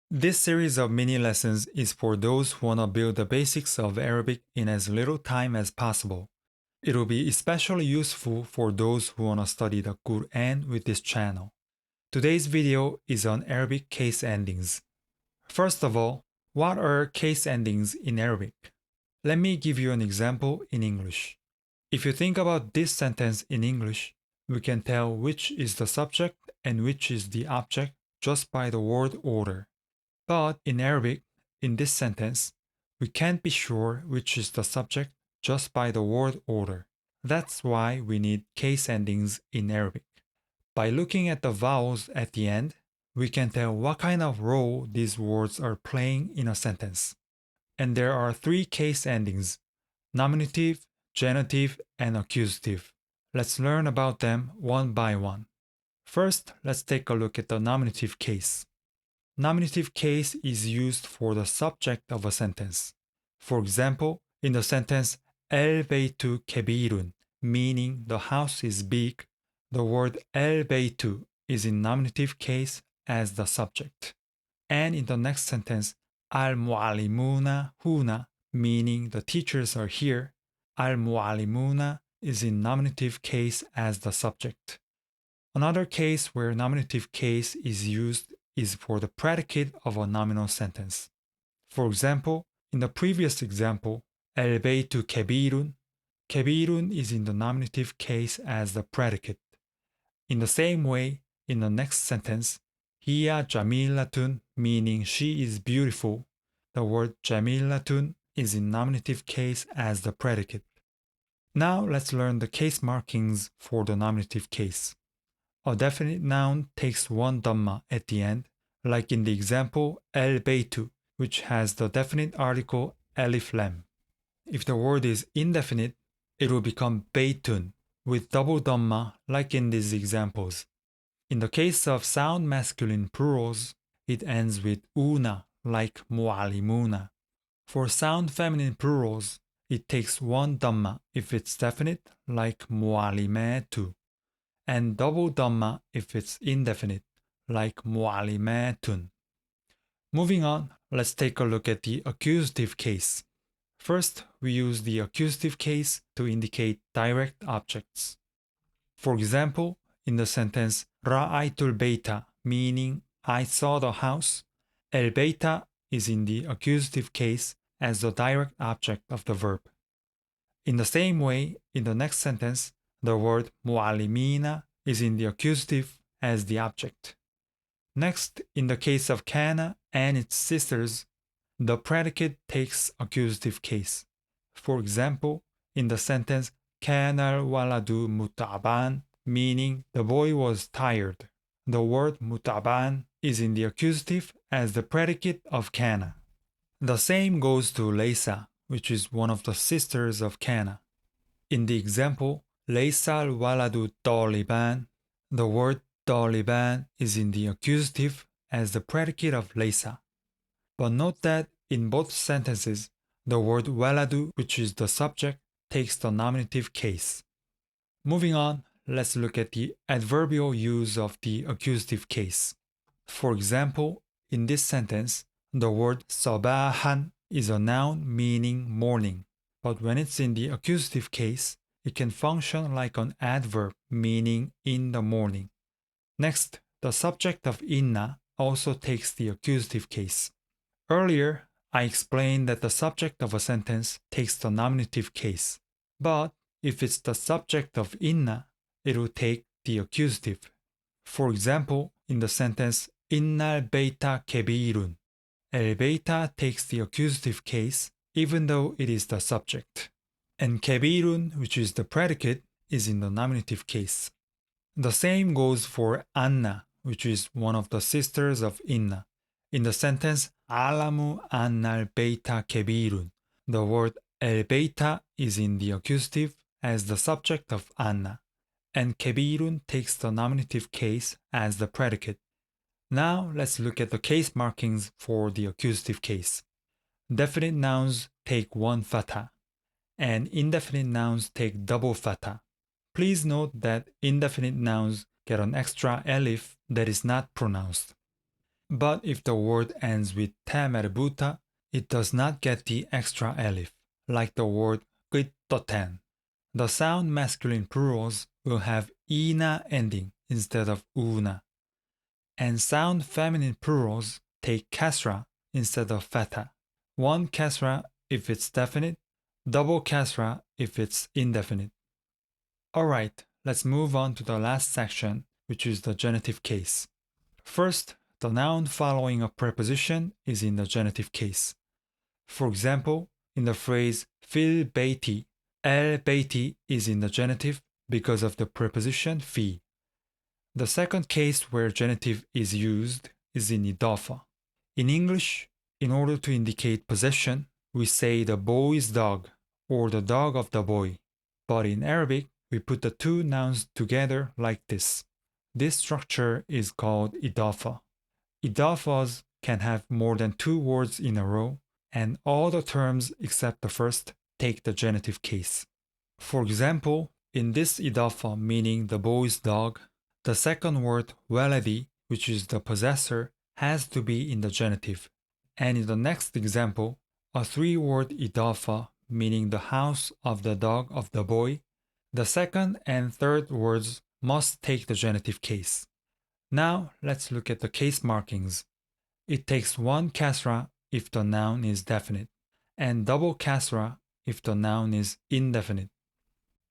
This series of mini lessons is for those who want to build the basics of Arabic in as little time as possible. It will be especially useful for those who want to study the Quran with this channel. Today's video is on Arabic case endings. First of all, what are case endings in Arabic? Let me give you an example in English. If you think about this sentence in English, we can tell which is the subject and which is the object just by the word order. But in Arabic, in this sentence, we can't be sure which is the subject just by the word order. That's why we need case endings in Arabic. By looking at the vowels at the end, we can tell what kind of role these words are playing in a sentence. And there are three case endings: nominative, genitive, and accusative. Let's learn about them one by one. First, let's take a look at the nominative case. Nominative case is used for the subject of a sentence. For example, in the sentence El-Baytu Kebirun, meaning the house is big, the word El-Baytu is in nominative case as the subject. And in the next sentence, Al-Mu'allimuna Huna, meaning the teachers are here, Al-Mu'allimuna is in nominative case as the subject. Another case where nominative case is used is for the predicate of a nominal sentence. For example, in the previous example, El-Baytu Kebirun, Kebirun is in the nominative case as the predicate. In the same way, in the next sentence, Hiya Jamilatun, meaning she is beautiful, the word Jamilatun is in nominative case as the predicate. Now let's learn the case markings for the nominative case. A definite noun takes one dhamma at the end, like in the example El-Baytu, which has the definite article alif lam. If the word is indefinite, it will become Baytun with double dhamma, like in these examples. In the case of sound masculine plurals, it ends with una, like mu'allimuna. For sound feminine plurals, it takes one dhamma if it's definite, like mu'allimatu, and double dhamma if it's indefinite, like mu'allimatun. Moving on, let's take a look at the accusative case. First, we use the accusative case to indicate direct objects. For example, in the sentence Ra'aytul Bayta, meaning I saw the house, El Bayta is in the accusative case as the direct object of the verb. In the same way, in the next sentence, the word mu'allimina is in the accusative as the object. Next, in the case of kana and its sisters, the predicate takes accusative case. For example, in the sentence kana al-waladu muta'ban, meaning the boy was tired, the word muta'ban is in the accusative as the predicate of kana. The same goes to laysa, which is one of the sisters of kana. In the example, Laysa al-waladu taliban, the word taliban is in the accusative as the predicate of laysa. But note that in both sentences, the word waladu, which is the subject, takes the nominative case. Moving on, let's look at the adverbial use of the accusative case. For example, in this sentence, the word sabahan is a noun meaning morning, but when it's in the accusative case, it can function like an adverb meaning in the morning. Next, the subject of inna also takes the accusative case. Earlier, I explained that the subject of a sentence takes the nominative case, but if it's the subject of inna, it will take the accusative. For example, in the sentence Innal Bayta Kebirun, El Bayta takes the accusative case even though it is the subject. And Kebirun, which is the predicate, is in the nominative case. The same goes for Anna, which is one of the sisters of Inna. In the sentence Alamu Annal Bayta Kebirun, the word El Bayta is in the accusative as the subject of Anna, and Kebirun takes the nominative case as the predicate. Now let's look at the case markings for the accusative case. Definite nouns take one fatha, and indefinite nouns take double fatha. Please note that indefinite nouns get an extra alif that is not pronounced. But if the word ends with ta marbuta, it does not get the extra alif, like the word qittotan. The sound masculine plurals will have ina ending instead of una, and sound feminine plurals take kasra instead of fatha. One kasra if it's definite, double kasra if it's indefinite. Alright, let's move on to the last section, which is the genitive case. First, the noun following a preposition is in the genitive case. For example, in the phrase fil beiti, el beiti is in the genitive because of the preposition fi. The second case where genitive is used is in idafa. In English, in order to indicate possession, we say the boy's dog or the dog of the boy. But in Arabic, we put the two nouns together like this. This structure is called idafa. Idafas can have more than two words in a row, and all the terms except the first take the genitive case. For example, in this idafa meaning the boy's dog, the second word waladi, which is the possessor, has to be in the genitive. And in the next example, a three-word idafa meaning the house of the dog of the boy, the second and third words must take the genitive case. Now let's look at the case markings. It takes one kasra if the noun is definite, and double kasra if the noun is indefinite.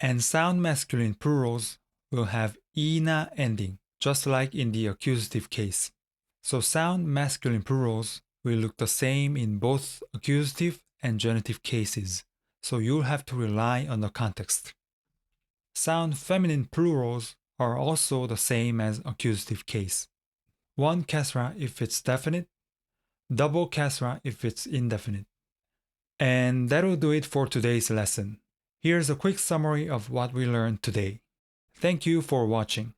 And sound masculine plurals will have ina ending, just like in the accusative case. So sound masculine plurals will look the same in both accusative and genitive cases, so you'll have to rely on the context. Sound feminine plurals are also the same as accusative case. One kasra if it's definite, double kasra if it's indefinite. And that'll do it for today's lesson. Here's a quick summary of what we learned today. Thank you for watching.